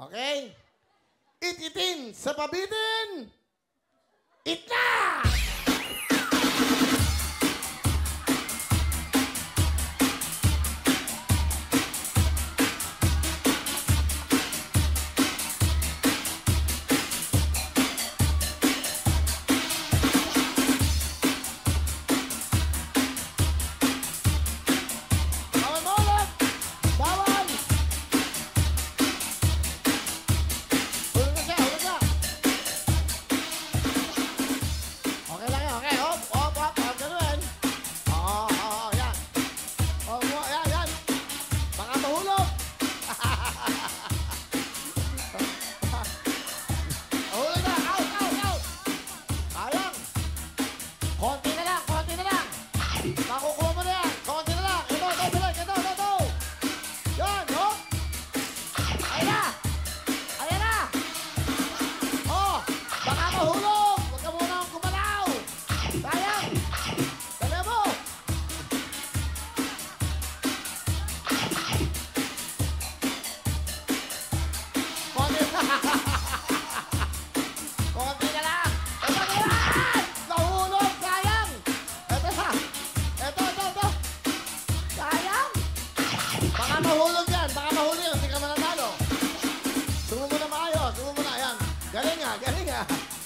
Okay? It-itin sa pabitin! It na!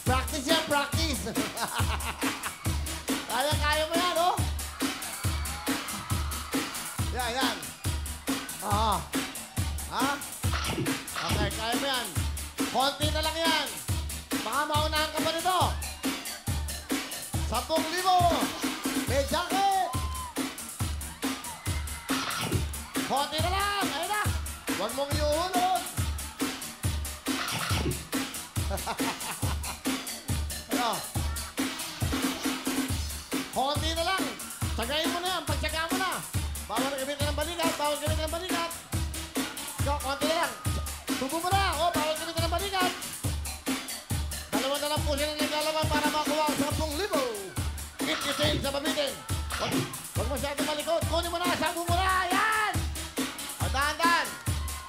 Practice yan, practice. Kaya mo yan, oh. Yan. Ha? Okay, kaya mo yan. Konti na lang yan. Baka maunahan ka pa nito. 10,000. May jacket. Konti na lang. Ayun na. Huwag mong iuhulog. Ano? Konti na lang. Tsagayin mo na yan. Pagtsaga mo na. Bawal gamitin ng balikat. So, konti na lang. Tubo mo na. O, bawal gamitin ng balikat. Dalawa na lang po sila naglalaman para makuha ang 10,000. It-itin sa pabitin. Huwag masyado malikot. Kunin mo na. Sabu mo na. Yan! O, dahan-dahan.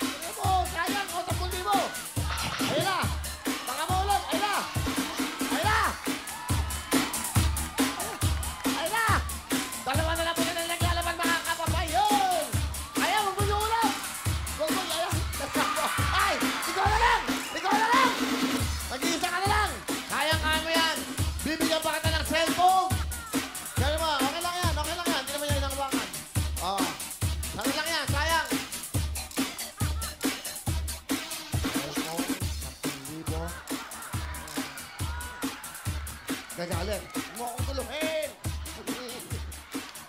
Kunin mo. Sayang. O, 10,000. Ayun na. Baka maulog. Ayun na. Dalawa na lang po sila naglalaban mga kapapayon. Ayaw, huwag mo yung ulog. Ayaw. Ay, ikaw na lang. Mag-iisa ka na lang. Kaya mo yan. Bibigyan pa kita ng cellphone. Kaya mo, okay lang yan. Hindi naman yan inangwakan. Sana lang yan, sayang. Cellphone, 10,000. Gagalit. Huwag mo akong tuluhin.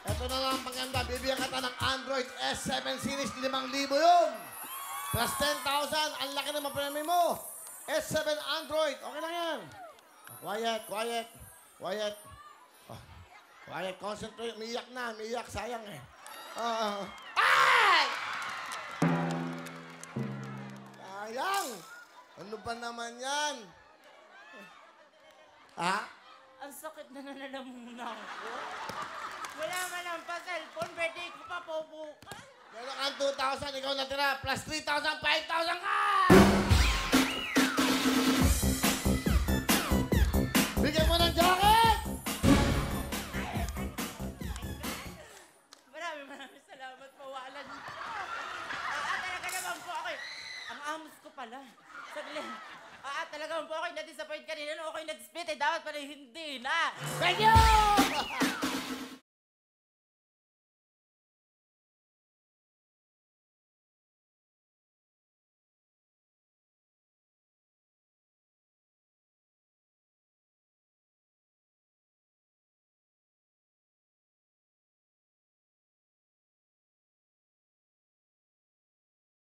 Ito na lang ang paganda. Bibigyan kita ng Android S7 series. 5,000 yun. Plus 10,000. Ang laki naman premium mo. S7 Android. Okay lang yan. Quiet. Quiet. Concentrate. Miyak na. Sayang eh. Ay! Sayang. Ano ba naman yan? Ha? Ang sakit na nalalamunan ko. Wala man ang pa-cellphone, birthday ko pa po bukas. Meron kang 2,000, ikaw natira. Plus 3,000, 5,000 ka! Bigyan mo ng jacket! Maraming salamat, mawalan niyo. Talaga naman po ako. Ang amos ko pala. Saglit. Talaga naman po ako na-disappoint kanina. Ako na-split. Dapat pala hindi na. Thank you!